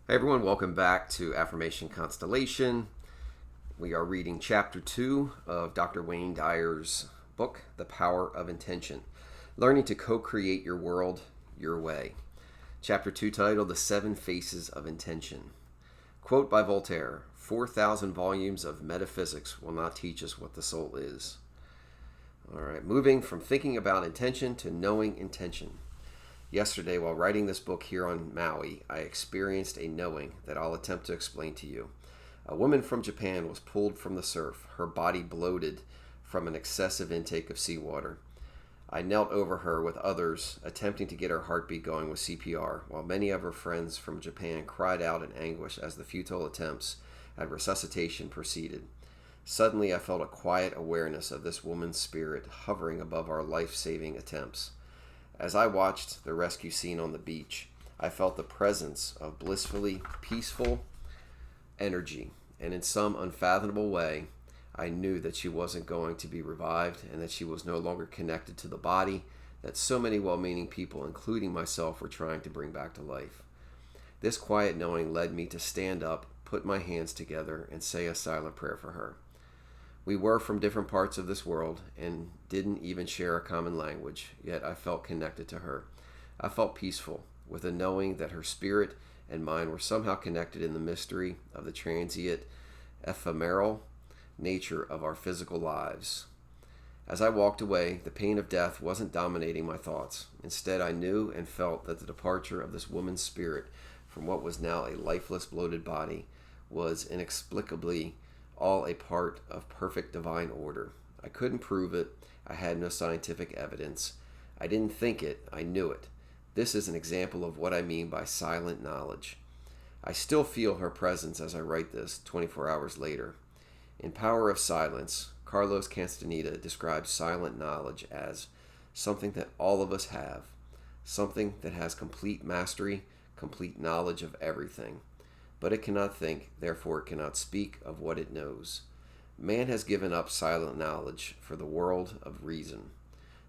Hey everyone, welcome back to Affirmation Constellation. We are reading Chapter 2 of Dr. Wayne Dyer's book, The Power of Intention. Learning to co-create your world your way. Chapter 2 titled The Seven Faces of Intention. Quote by Voltaire, 4,000 volumes of metaphysics will not teach us what the soul is. All right, moving from thinking about intention to knowing intention. Yesterday, while writing this book here on Maui, I experienced a knowing that I'll attempt to explain to you. A woman from Japan was pulled from the surf, her body bloated from an excessive intake of seawater. I knelt over her with others, attempting to get her heartbeat going with CPR, while many of her friends from Japan cried out in anguish as the futile attempts at resuscitation proceeded. Suddenly, I felt a quiet awareness of this woman's spirit hovering above our life-saving attempts. As I watched the rescue scene on the beach, I felt the presence of blissfully peaceful energy, and in some unfathomable way, I knew that she wasn't going to be revived and that she was no longer connected to the body that so many well-meaning people, including myself, were trying to bring back to life. This quiet knowing led me to stand up, put my hands together, and say a silent prayer for her. We were from different parts of this world and didn't even share a common language, yet I felt connected to her. I felt peaceful, with a knowing that her spirit and mine were somehow connected in the mystery of the transient, ephemeral nature of our physical lives. As I walked away, the pain of death wasn't dominating my thoughts. Instead, I knew and felt that the departure of this woman's spirit from what was now a lifeless, bloated body was inexplicably all a part of perfect divine order. I couldn't prove it. I had no scientific evidence. I didn't think it. I knew it. This is an example of what I mean by silent knowledge. I still feel her presence as I write this 24 hours later. In Power of Silence, Carlos Castaneda describes silent knowledge as something that all of us have, something that has complete mastery, complete knowledge of everything. But it cannot think, therefore it cannot speak of what it knows. Man has given up silent knowledge for the world of reason.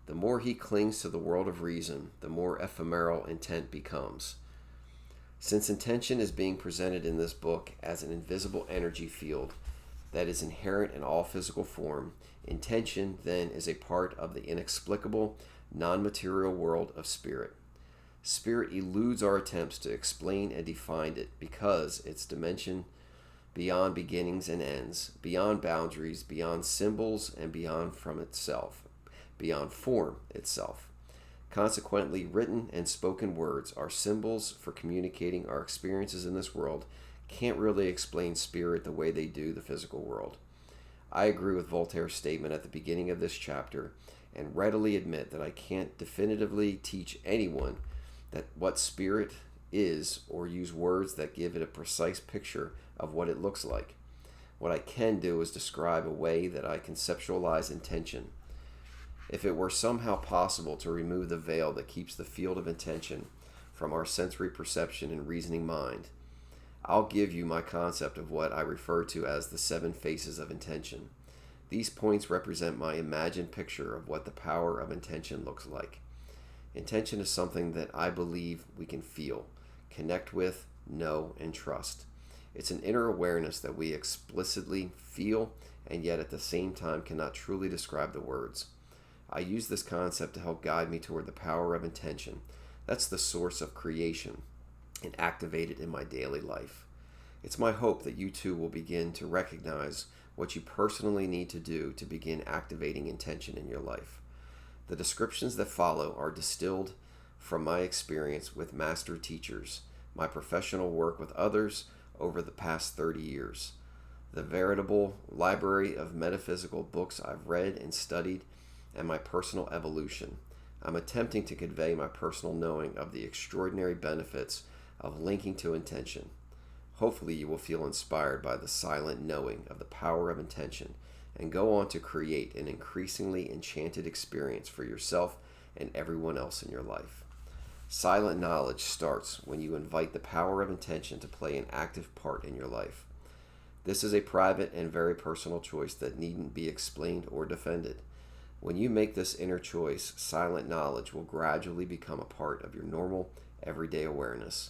The more he clings to the world of reason, the more ephemeral intent becomes. Since intention is being presented in this book as an invisible energy field that is inherent in all physical form, intention then is a part of the inexplicable, non-material world of spirit. Spirit eludes our attempts to explain and define it because its dimension beyond beginnings and ends, beyond boundaries, beyond symbols, and beyond form itself. Consequently, written and spoken words are symbols for communicating our experiences in this world, can't really explain spirit the way they do the physical world. I agree with Voltaire's statement at the beginning of this chapter and readily admit that I can't definitively teach anyone that what spirit is or use words that give it a precise picture of what it looks like. What I can do is describe a way that I conceptualize intention. If it were somehow possible to remove the veil that keeps the field of intention from our sensory perception and reasoning mind, I'll give you my concept of what I refer to as the seven faces of intention. These points represent my imagined picture of what the power of intention looks like. Intention is something that I believe we can feel, connect with, know, and trust. It's an inner awareness that we explicitly feel and yet at the same time cannot truly describe the words. I use this concept to help guide me toward the power of intention. That's the source of creation and activate it in my daily life. It's my hope that you too will begin to recognize what you personally need to do to begin activating intention in your life. The descriptions that follow are distilled from my experience with master teachers, my professional work with others over the past 30 years, the veritable library of metaphysical books I've read and studied, and my personal evolution. I'm attempting to convey my personal knowing of the extraordinary benefits of linking to intention. Hopefully you will feel inspired by the silent knowing of the power of intention and go on to create an increasingly enchanted experience for yourself and everyone else in your life. Silent knowledge starts when you invite the power of intention to play an active part in your life. This is a private and very personal choice that needn't be explained or defended. When you make this inner choice, silent knowledge will gradually become a part of your normal, everyday awareness.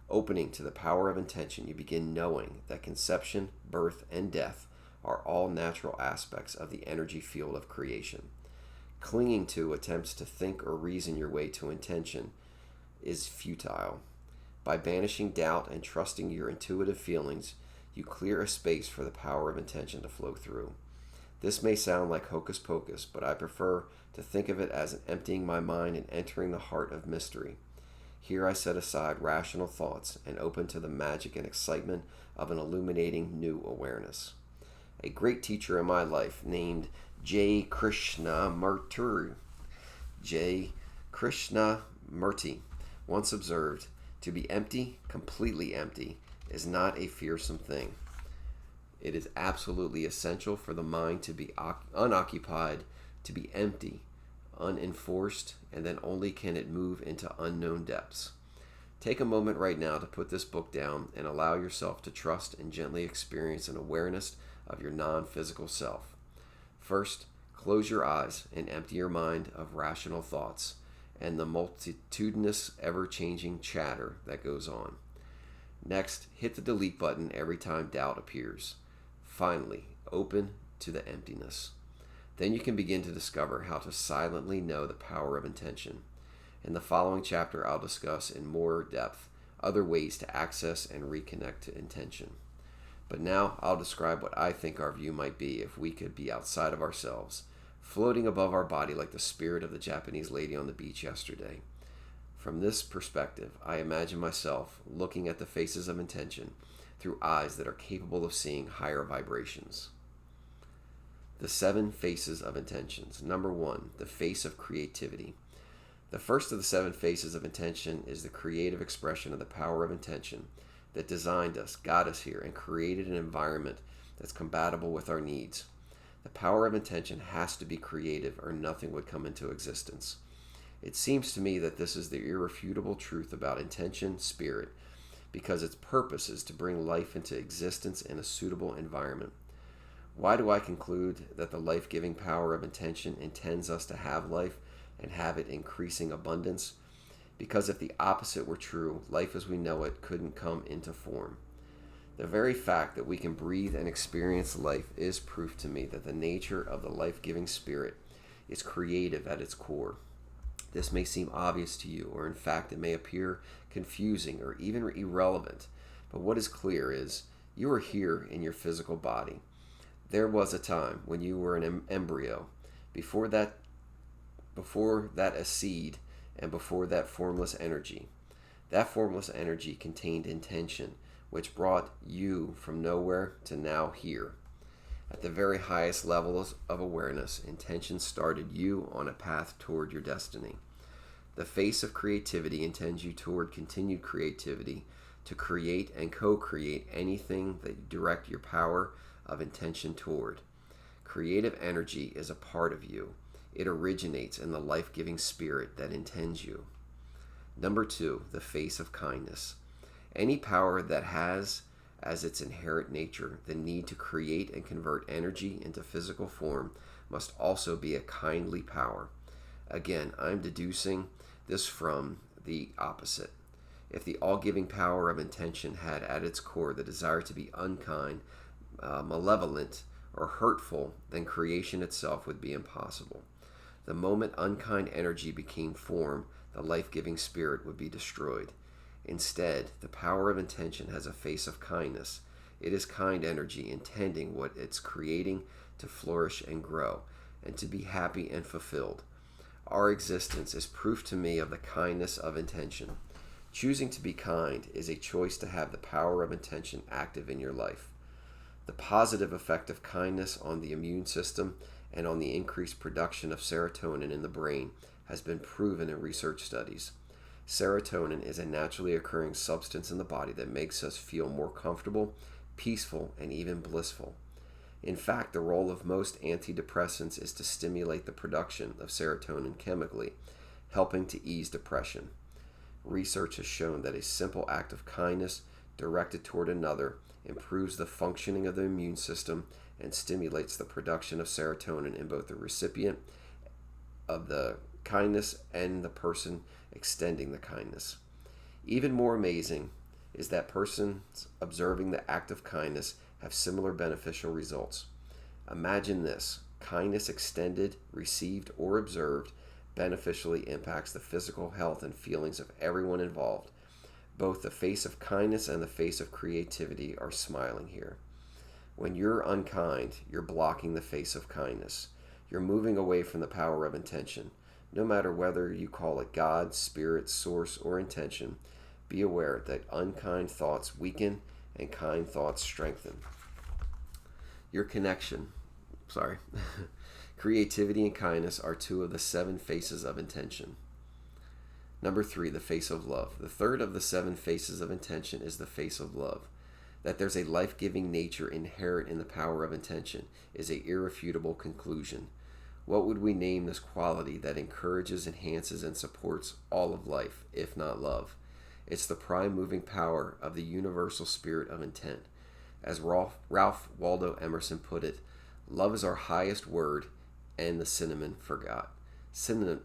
Opening to the power of intention, you begin knowing that conception, birth, and death are all natural aspects of the energy field of creation. Clinging to attempts to think or reason your way to intention is futile. By banishing doubt and trusting your intuitive feelings, you clear a space for the power of intention to flow through. This may sound like hocus pocus, but I prefer to think of it as an emptying my mind and entering the heart of mystery. Here I set aside rational thoughts and open to the magic and excitement of an illuminating new awareness. A great teacher in my life named J. Krishnamurti once observed, "To be empty, completely empty, is not a fearsome thing. It is absolutely essential for the mind to be unoccupied, to be empty, unenforced, and then only can it move into unknown depths." Take a moment right now to put this book down and allow yourself to trust and gently experience an awareness of your non-physical self. First, close your eyes and empty your mind of rational thoughts and the multitudinous, ever-changing chatter that goes on. Next, hit the delete button every time doubt appears. Finally, open to the emptiness. Then you can begin to discover how to silently know the power of intention. In the following chapter, I'll discuss in more depth other ways to access and reconnect to intention. But now I'll describe what I think our view might be if we could be outside of ourselves, floating above our body like the spirit of the Japanese lady on the beach yesterday. From this perspective, I imagine myself looking at the faces of intention through eyes that are capable of seeing higher vibrations. The 7 faces of intentions. Number 1, the face of creativity. The first of the 7 faces of intention is the creative expression of the power of intention that designed us, got us here, and created an environment that's compatible with our needs. The power of intention has to be creative or nothing would come into existence. It seems to me that this is the irrefutable truth about intention, spirit, because its purpose is to bring life into existence in a suitable environment. Why do I conclude that the life-giving power of intention intends us to have life and have it increasing abundance? Because if the opposite were true, life as we know it couldn't come into form. The very fact that we can breathe and experience life is proof to me that the nature of the life-giving spirit is creative at its core. This may seem obvious to you, or in fact it may appear confusing or even irrelevant, but what is clear is you are here in your physical body. There was a time when you were an embryo, before that a seed, and before that formless energy. That formless energy contained intention, which brought you from nowhere to now here. At the very highest levels of awareness, intention started you on a path toward your destiny. The face of creativity intends you toward continued creativity, to create and co-create anything that you direct your power of intention toward. Creative energy is a part of you. It originates in the life-giving spirit that intends you. Number 2, the face of kindness. Any power that has as its inherent nature the need to create and convert energy into physical form must also be a kindly power. Again, I'm deducing this from the opposite. If the all-giving power of intention had at its core the desire to be unkind, malevolent, or hurtful, then creation itself would be impossible. The moment unkind energy became form, the life-giving spirit would be destroyed. Instead, the power of intention has a face of kindness. It is kind energy intending what it's creating to flourish and grow, and to be happy and fulfilled. Our existence is proof to me of the kindness of intention. Choosing to be kind is a choice to have the power of intention active in your life. The positive effect of kindness on the immune system and on the increased production of serotonin in the brain has been proven in research studies. Serotonin is a naturally occurring substance in the body that makes us feel more comfortable, peaceful, and even blissful. In fact, the role of most antidepressants is to stimulate the production of serotonin chemically, helping to ease depression. Research has shown that a simple act of kindness directed toward another improves the functioning of the immune system and stimulates the production of serotonin in both the recipient of the kindness and the person extending the kindness. Even more amazing is that persons observing the act of kindness have similar beneficial results. Imagine this: kindness extended, received, or observed beneficially impacts the physical health and feelings of everyone involved. Both the face of kindness and the face of creativity are smiling here. When you're unkind, you're blocking the face of kindness. You're moving away from the power of intention. No matter whether you call it God, spirit, source, or intention, be aware that unkind thoughts weaken and kind thoughts strengthen. Your connection. Creativity and kindness are two of the 7 faces of intention. Number 3, the face of love. The third of the 7 faces of intention is the face of love. That there's a life-giving nature inherent in the power of intention is an irrefutable conclusion. What would we name this quality that encourages, enhances, and supports all of life, if not love? It's the prime moving power of the universal spirit of intent. As Ralph Waldo Emerson put it, love is our highest word and the cinnamon forgot. Synonym.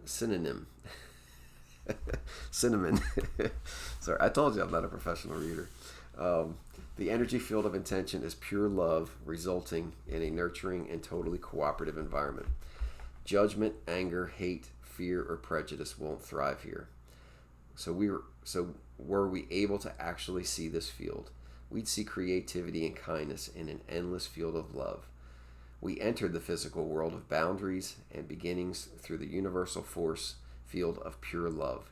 Cinnamon. Sorry, I told you I'm not a professional reader. The energy field of intention is pure love, resulting in a nurturing and totally cooperative environment. Judgment, anger, hate, fear, or prejudice won't thrive here. So were we able to actually see this field, we'd see creativity and kindness in an endless field of love. We entered the physical world of boundaries and beginnings through the universal force field of pure love.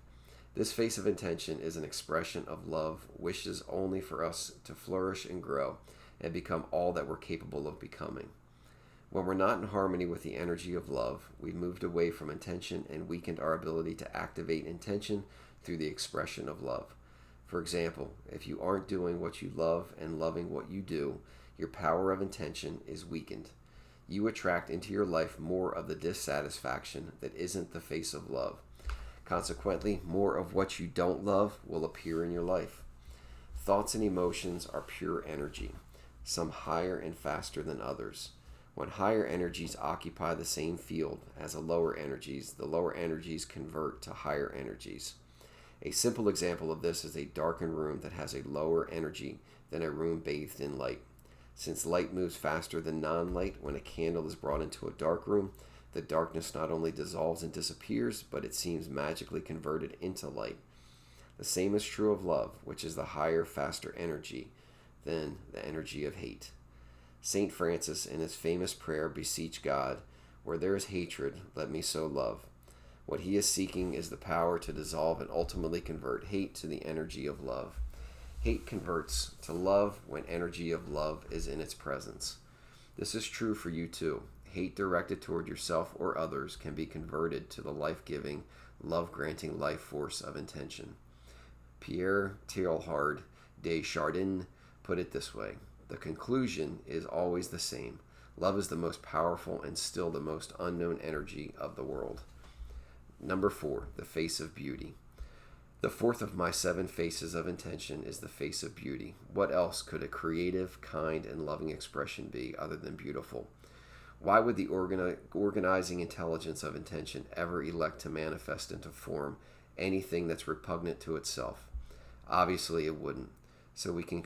This face of intention is an expression of love, wishes only for us to flourish and grow and become all that we're capable of becoming. When we're not in harmony with the energy of love, we've moved away from intention and weakened our ability to activate intention through the expression of love. For example, if you aren't doing what you love and loving what you do, your power of intention is weakened. You attract into your life more of the dissatisfaction that isn't the face of love. Consequently, more of what you don't love will appear in your life. Thoughts and emotions are pure energy, some higher and faster than others. When higher energies occupy the same field as the lower energies convert to higher energies. A simple example of this is a darkened room that has a lower energy than a room bathed in light. Since light moves faster than non-light, when a candle is brought into a dark room, the darkness not only dissolves and disappears, but it seems magically converted into light. The same is true of love, which is the higher, faster energy than the energy of hate. St. Francis, in his famous prayer, beseech God, "Where there is hatred, let me sow love." What he is seeking is the power to dissolve and ultimately convert hate to the energy of love. Hate converts to love when energy of love is in its presence. This is true for you too. Hate directed toward yourself or others can be converted to the life-giving, love-granting life force of intention. Pierre Teilhard de Chardin put it this way: the conclusion is always the same. Love is the most powerful and still the most unknown energy of the world. Number 4, the face of beauty. The fourth of my 7 faces of intention is the face of beauty. What else could a creative, kind, and loving expression be other than beautiful? Why would the organizing intelligence of intention ever elect to manifest into form anything that's repugnant to itself? Obviously it wouldn't. So we can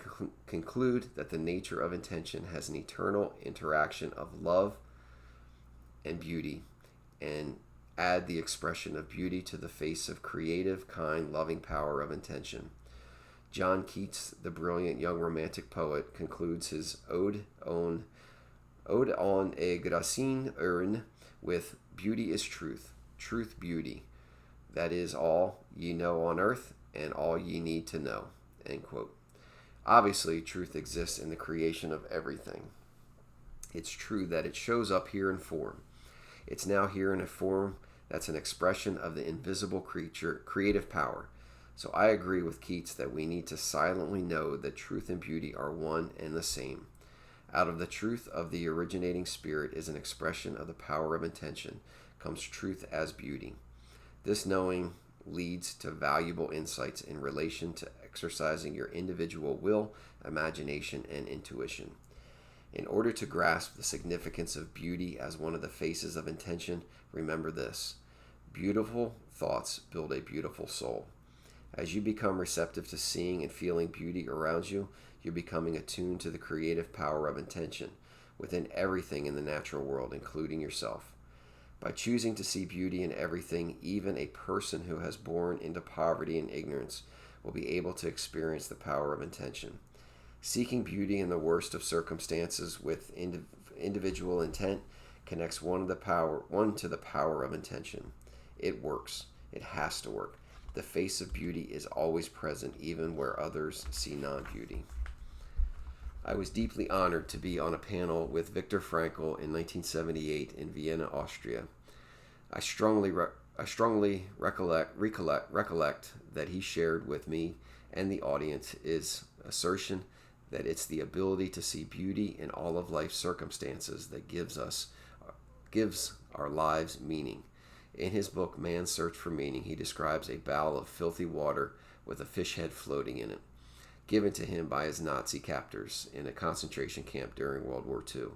conclude that the nature of intention has an eternal interaction of love and beauty, and add the expression of beauty to the face of creative, kind, loving power of intention. John Keats, the brilliant young romantic poet, concludes his Ode on a Gracine urn with "Beauty is truth, truth beauty. That is all ye know on earth, and all ye need to know." End quote. Obviously, truth exists in the creation of everything. It's true that it shows up here in form. It's now here in a form that's an expression of the invisible creative power. So I agree with Keats that we need to silently know that truth and beauty are one and the same. Out of the truth of the originating spirit is an expression of the power of intention, comes truth as beauty. This knowing leads to valuable insights in relation to exercising your individual will, imagination, and intuition. In order to grasp the significance of beauty as one of the faces of intention, remember this: beautiful thoughts build a beautiful soul. As you become receptive to seeing and feeling beauty around you, you're becoming attuned to the creative power of intention within everything in the natural world, including yourself. By choosing to see beauty in everything, even a person who has born into poverty and ignorance will be able to experience the power of intention. Seeking beauty in the worst of circumstances with individual intent connects one to the power of intention. It works. It has to work. The face of beauty is always present, even where others see non-beauty. I was deeply honored to be on a panel with Viktor Frankl in 1978 in Vienna, Austria. I strongly recollect that he shared with me and the audience his assertion that it's the ability to see beauty in all of life's circumstances that gives our lives meaning. In his book, Man's Search for Meaning, he describes a barrel of filthy water with a fish head floating in it, given to him by his Nazi captors in a concentration camp during World War II.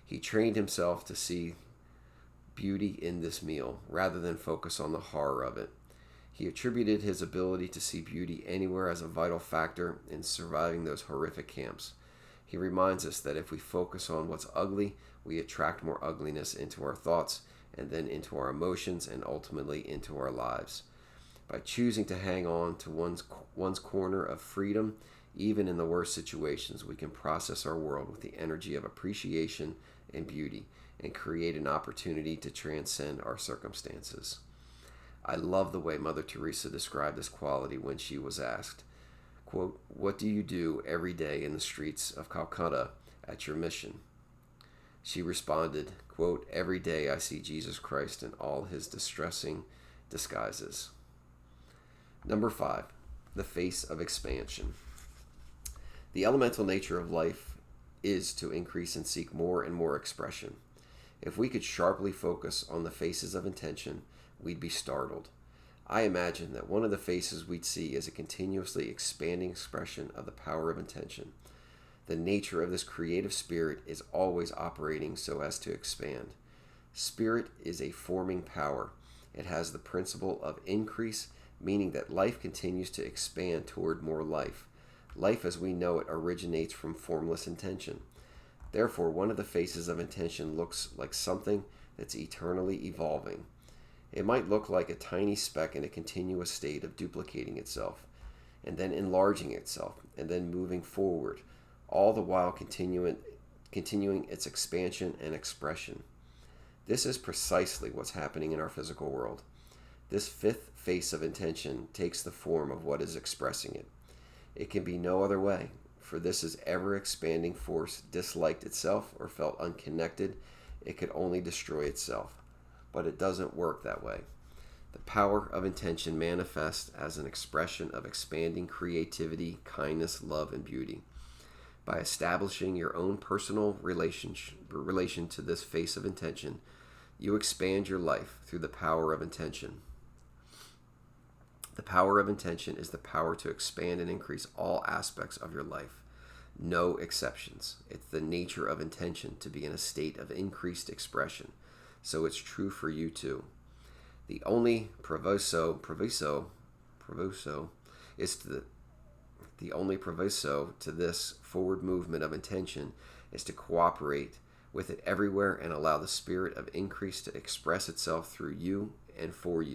He trained himself to see beauty in this meal rather than focus on the horror of it. He attributed his ability to see beauty anywhere as a vital factor in surviving those horrific camps. He reminds us that if we focus on what's ugly, we attract more ugliness into our thoughts and then into our emotions and ultimately into our lives. By choosing to hang on to one's corner of freedom, even in the worst situations, we can process our world with the energy of appreciation and beauty and create an opportunity to transcend our circumstances. I love the way Mother Teresa described this quality when she was asked, quote, "What do you do every day in the streets of Calcutta at your mission?" She responded, quote, "Every day I see Jesus Christ in all his distressing disguises." Number 5, the face of expansion. The elemental nature of life is to increase and seek more and more expression. If we could sharply focus on the faces of intention, we'd be startled. I imagine that one of the faces we'd see is a continuously expanding expression of the power of intention. The nature of this creative spirit is always operating so as to expand. Spirit is a forming power. It has the principle of increase, meaning that life continues to expand toward more life. Life as we know it originates from formless intention. Therefore, one of the faces of intention looks like something that's eternally evolving. It might look like a tiny speck in a continuous state of duplicating itself, and then enlarging itself, and then moving forward, all the while continuing its expansion and expression. This is precisely what's happening in our physical world. This fifth face of intention takes the form of what is expressing it. It can be no other way, for this is ever-expanding force disliked itself or felt unconnected. It could only destroy itself. But it doesn't work that way. The power of intention manifests as an expression of expanding creativity, kindness, love, and beauty. By establishing your own personal relation to this face of intention, you expand your life through the power of intention. The power of intention is the power to expand and increase all aspects of your life. No exceptions. It's the nature of intention to be in a state of increased expression. So it's true for you too. The only proviso to this forward movement of intention is to cooperate with it everywhere and allow the spirit of increase to express itself through you and for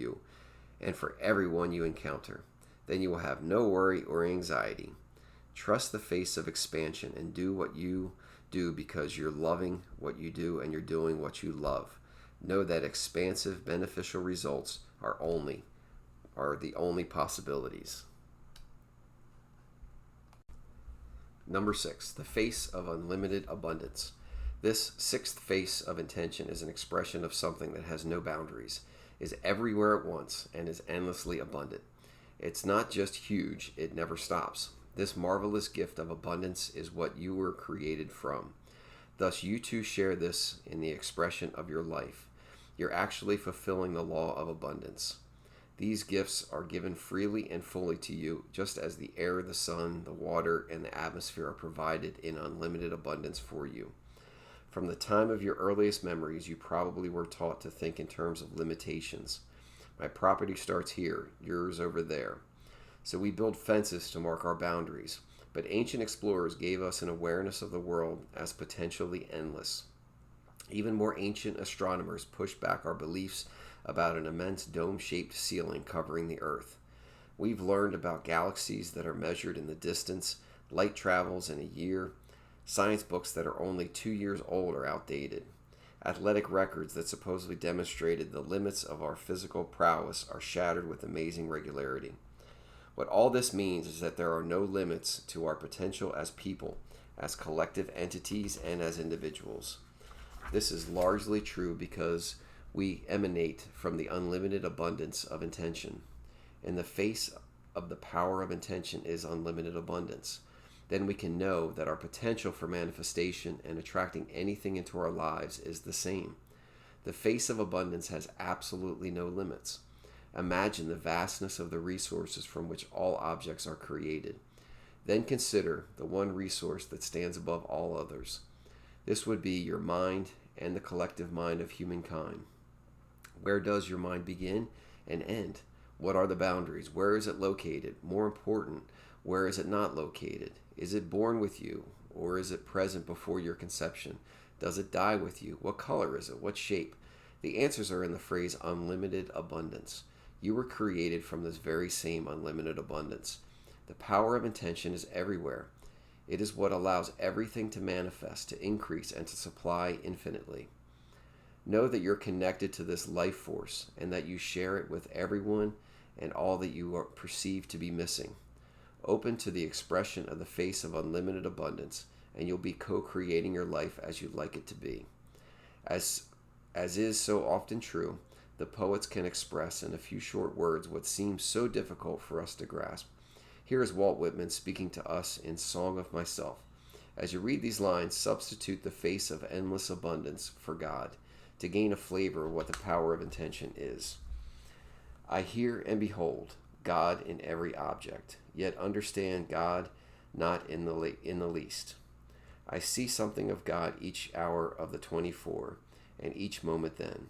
everyone you encounter. Then you will have no worry or anxiety. Trust the face of expansion and do what you do because you're loving what you do and you're doing what you love. Know that expansive, beneficial results are the only possibilities. Number 6, the face of unlimited abundance. This sixth face of intention is an expression of something that has no boundaries, is everywhere at once, and is endlessly abundant. It's not just huge, it never stops. This marvelous gift of abundance is what you were created from. Thus, you too share this in the expression of your life. You're actually fulfilling the law of abundance. These gifts are given freely and fully to you, just as the air, the sun, the water, and the atmosphere are provided in unlimited abundance for you. From the time of your earliest memories, you probably were taught to think in terms of limitations. My property starts here, yours over there. So we build fences to mark our boundaries. But ancient explorers gave us an awareness of the world as potentially endless. Even more ancient astronomers pushed back our beliefs about an immense dome shaped ceiling covering the Earth. We've learned about galaxies that are measured in the distance, light travels in a year, science books that are only 2 years old are outdated. Athletic records that supposedly demonstrated the limits of our physical prowess are shattered with amazing regularity. What all this means is that there are no limits to our potential as people, as collective entities, and as individuals. This is largely true because we emanate from the unlimited abundance of intention. In the face of the power of intention is unlimited abundance. Then we can know that our potential for manifestation and attracting anything into our lives is the same. The face of abundance has absolutely no limits. Imagine the vastness of the resources from which all objects are created. Then consider the one resource that stands above all others. This would be your mind and the collective mind of humankind. Where does your mind begin and end? What are the boundaries? Where is it located? More important, where is it not located? Is it born with you, or is it present before your conception? Does it die with you? What color is it? What shape? The answers are in the phrase unlimited abundance. You were created from this very same unlimited abundance. The power of intention is everywhere. It is what allows everything to manifest, to increase, and to supply infinitely. Know that you're connected to this life force and that you share it with everyone and all that you are perceived to be missing. Open to the expression of the face of unlimited abundance, and you'll be co-creating your life as you'd like it to be. As is so often true, the poets can express in a few short words what seems so difficult for us to grasp. Here is Walt Whitman speaking to us in Song of Myself. As you read these lines, substitute the face of endless abundance for God to gain a flavor of what the power of intention is. I hear and behold God in every object, yet understand God not in the least. I see something of God each hour of the 24, and each moment then.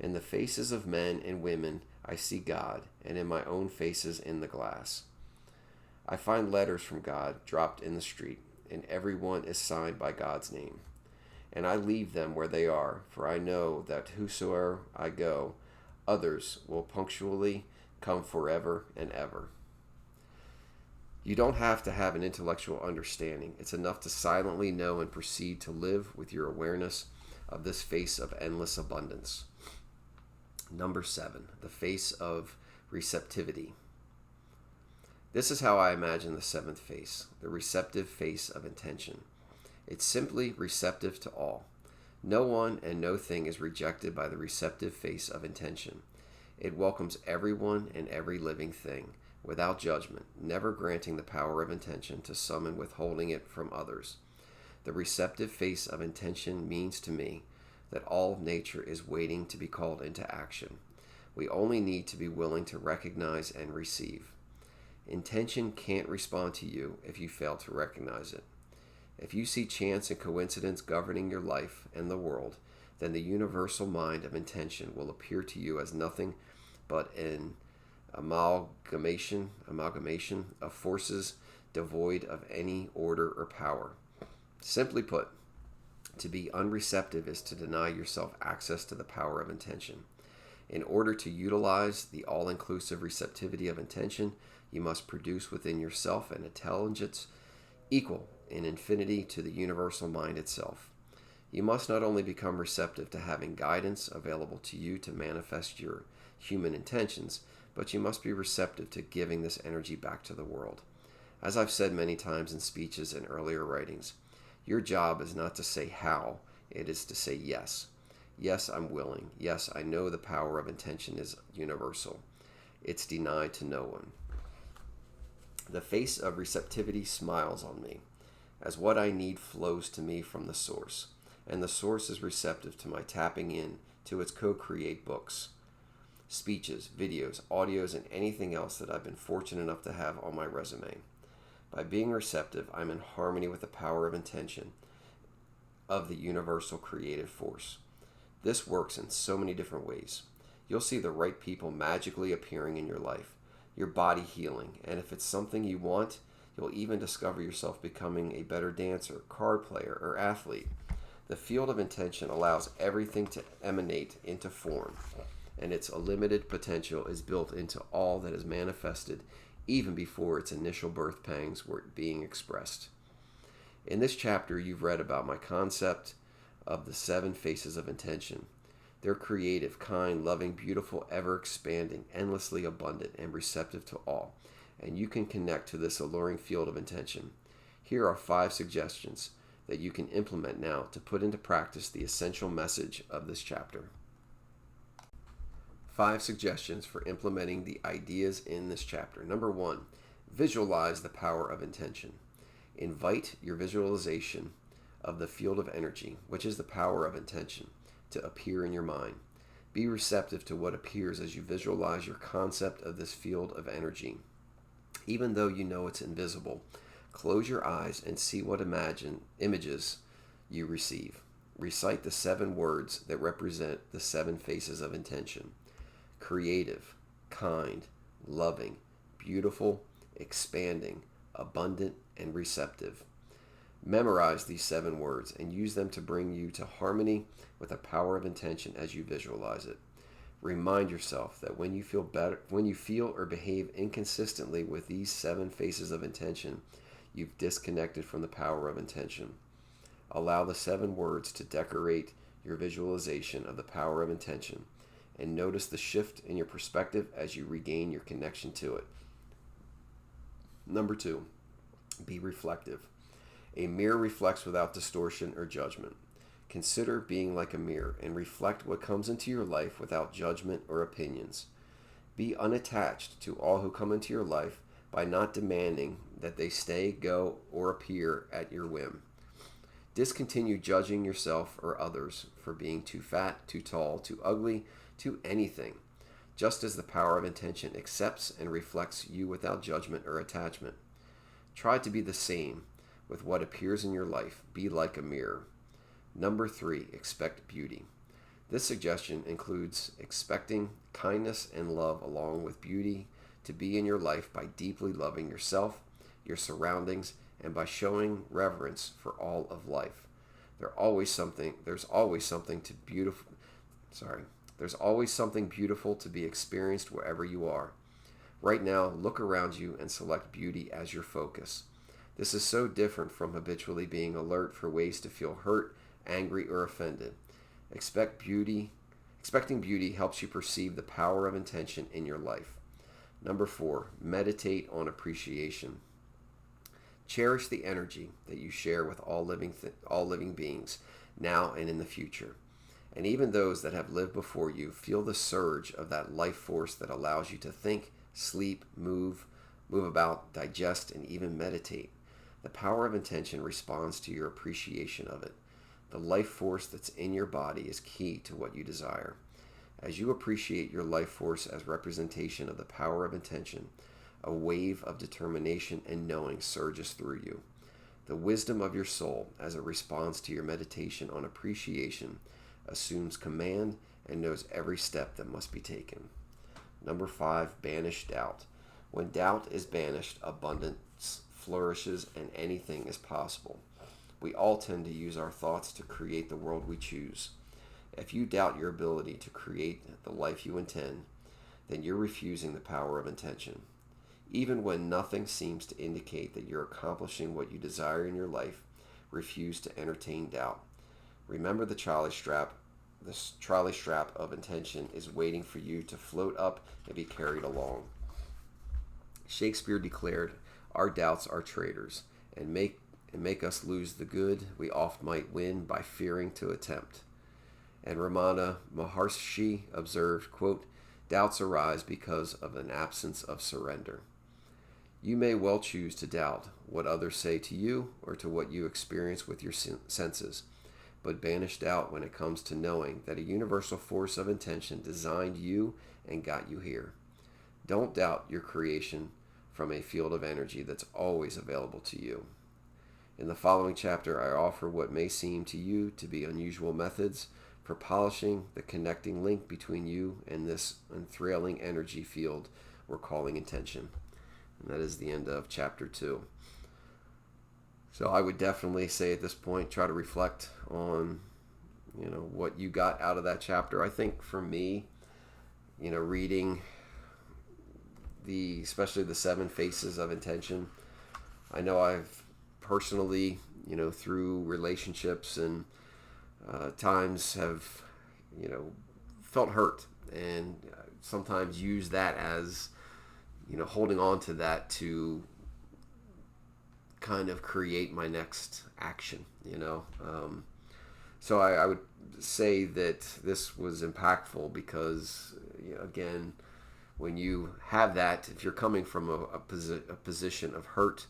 In the faces of men and women I see God, and in my own faces in the glass. I find letters from God dropped in the street, and every one is signed by God's name. And I leave them where they are, for I know that whosoever I go, others will punctually come forever and ever. You don't have to have an intellectual understanding. It's enough to silently know and proceed to live with your awareness of this face of endless abundance. Number 7, the face of receptivity. This is how I imagine the 7th face, the receptive face of intention. It's simply receptive to all. No one and no thing is rejected by the receptive face of intention. It welcomes everyone and every living thing, without judgment, never granting the power of intention to some and withholding it from others. The receptive face of intention means to me that all nature is waiting to be called into action. We only need to be willing to recognize and receive. Intention can't respond to you if you fail to recognize it. If you see chance and coincidence governing your life and the world, then the universal mind of intention will appear to you as nothing but an amalgamation of forces devoid of any order or power. Simply put, to be unreceptive is to deny yourself access to the power of intention. In order to utilize the all-inclusive receptivity of intention, you must produce within yourself an intelligence equal in infinity to the universal mind itself. You must not only become receptive to having guidance available to you to manifest your human intentions, but you must be receptive to giving this energy back to the world. As I've said many times in speeches and earlier writings, your job is not to say how, it is to say yes. Yes, I'm willing. Yes, I know the power of intention is universal. It's denied to no one. The face of receptivity smiles on me, as what I need flows to me from the source, and the source is receptive to my tapping in to its co-create books, speeches, videos, audios, and anything else that I've been fortunate enough to have on my resume. By being receptive, I'm in harmony with the power of intention of the universal creative force. This works in so many different ways. You'll see the right people magically appearing in your life. your body healing. And if it's something you want, you'll even discover yourself becoming a better dancer, card player, or athlete. The field of intention allows everything to emanate into form, and its unlimited potential is built into all that is manifested even before its initial birth pangs were being expressed. In this chapter, you've read about my concept of the 7 faces of intention. They're creative, kind, loving, beautiful, ever expanding, endlessly abundant, and receptive to all. And you can connect to this alluring field of intention. Here are 5 suggestions that you can implement now to put into practice the essential message of this chapter. 5 suggestions for implementing the ideas in this chapter. Number 1, visualize the power of intention. Invite your visualization of the field of energy, which is the power of intention, to appear in your mind. Be receptive to what appears as you visualize your concept of this field of energy. Even though you know it's invisible, close your eyes and see what images you receive. Recite the 7 words that represent the 7 faces of intention: creative, kind, loving, beautiful, expanding, abundant, and receptive. Memorize these 7 words and use them to bring you to harmony with the power of intention as you visualize it. Remind yourself that when you feel or behave inconsistently with these 7 faces of intention, you've disconnected from the power of intention. Allow the 7 words to decorate your visualization of the power of intention, and notice the shift in your perspective as you regain your connection to it. Number 2, be reflective. A mirror reflects without distortion or judgment. Consider being like a mirror and reflect what comes into your life without judgment or opinions. Be unattached to all who come into your life by not demanding that they stay, go, or appear at your whim. Discontinue judging yourself or others for being too fat, too tall, too ugly, too anything, just as the power of intention accepts and reflects you without judgment or attachment. Try to be the same with what appears in your life. Be like a mirror. Number 3, expect beauty. This suggestion includes expecting kindness and love along with beauty to be in your life by deeply loving yourself, your surroundings, and by showing reverence for all of life. There's always something beautiful to be experienced wherever you are. Right now, look around you and select beauty as your focus. This is so different from habitually being alert for ways to feel hurt, angry, or offended. Expecting beauty helps you perceive the power of intention in your life. Number 4, meditate on appreciation. Cherish the energy that you share with all living beings, now and in the future. And even those that have lived before you, feel the surge of that life force that allows you to think, sleep, move about, digest, and even meditate. The power of intention responds to your appreciation of it. The life force that's in your body is key to what you desire. As you appreciate your life force as representation of the power of intention, a wave of determination and knowing surges through you. The wisdom of your soul, as it responds to your meditation on appreciation, assumes command and knows every step that must be taken. Number 5, banish doubt. When doubt is banished, abundance flourishes and anything is possible. We all tend to use our thoughts to create the world we choose. If you doubt your ability to create the life you intend, then you're refusing the power of intention. Even when nothing seems to indicate that you're accomplishing what you desire in your life, refuse to entertain doubt. Remember the trolley strap of intention is waiting for you to float up and be carried along. Shakespeare declared, "Our doubts are traitors, and make us lose the good we oft might win by fearing to attempt." And Ramana Maharshi observed, quote, "Doubts arise because of an absence of surrender." You may well choose to doubt what others say to you or to what you experience with your senses, but banish doubt when it comes to knowing that a universal force of intention designed you and got you here. Don't doubt your creation from a field of energy that's always available to you. In the following chapter, I offer what may seem to you to be unusual methods for polishing the connecting link between you and this enthralling energy field we're calling intention. And that is the end of chapter 2. So I would definitely say at this point, try to reflect on, what you got out of that chapter. I think for me, reading especially the 7 faces of intention, I know I've personally, through relationships and times have, felt hurt, and sometimes use that as, holding on to that to kind of create my next action, So I would say that this was impactful because, again, when you have that, if you're coming from a position of hurt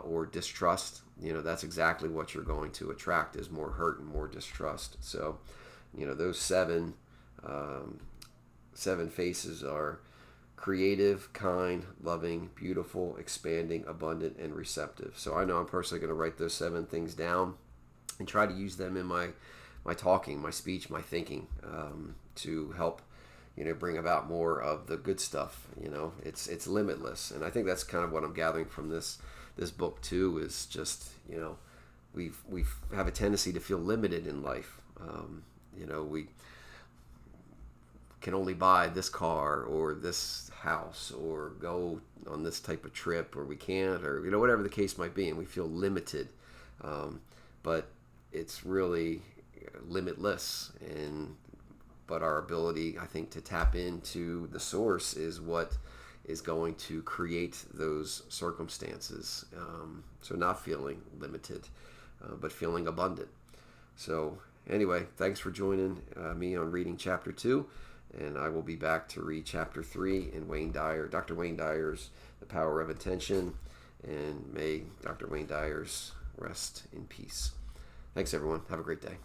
or distrust, that's exactly what you're going to attract is more hurt and more distrust. So, those seven faces are creative, kind, loving, beautiful, expanding, abundant, and receptive. So I know I'm personally going to write those 7 things down and try to use them in my talking, my speech, my thinking, to help bring about more of the good stuff. It's limitless, and I think that's kind of what I'm gathering from this book too. Is just we have a tendency to feel limited in life. We can only buy this car or this house or go on this type of trip, or we can't, or whatever the case might be, and we feel limited. But it's really limitless, but our ability, I think, to tap into the source is what is going to create those circumstances. So not feeling limited, but feeling abundant. So anyway, thanks for joining me on reading chapter 2, and I will be back to read chapter 3 in Dr. Wayne Dyer's The Power of Intention, and may Dr. Wayne Dyer's rest in peace. Thanks, everyone. Have a great day.